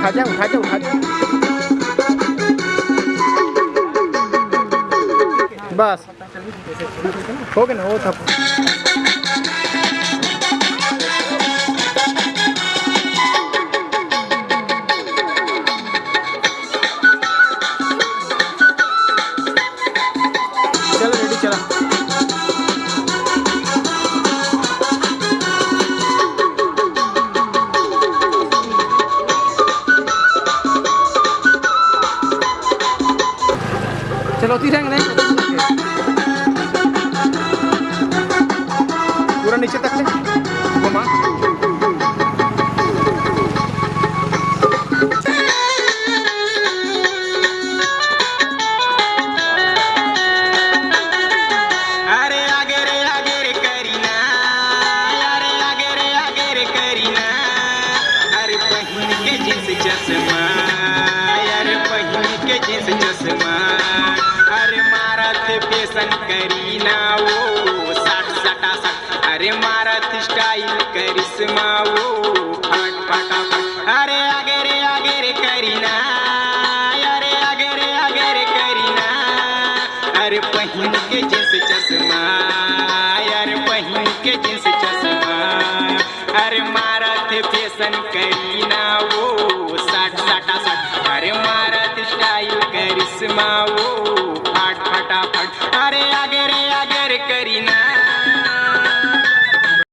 उठा जा उठा जा उठा जा। बस हो गया ना वो सब। चलो रेडी चला। चलो तीर नहीं पूरा नीचे तक ले घुमा। अरे आगे रे करीना, अरे आगे रे करीना, अरे पहन के जींस चश्मा, अरे पहन के जींस चश्मा, अरे मारत फैशन करीना वो साठ सटा सट, अरे मारत स्टाइल करिश्मा वो फट फटाफट। अरे आगे रे करीना, अरे आगे रे करीना, अरे पहन के जींस चश्मा, अरे पहन के जींस चश्मा, अरे मारत फैशन करीना वो साठ सटा सट, अरे मारत स्टाइल करिश्मा वो फट फटाफट। अरे आगे रे करीना।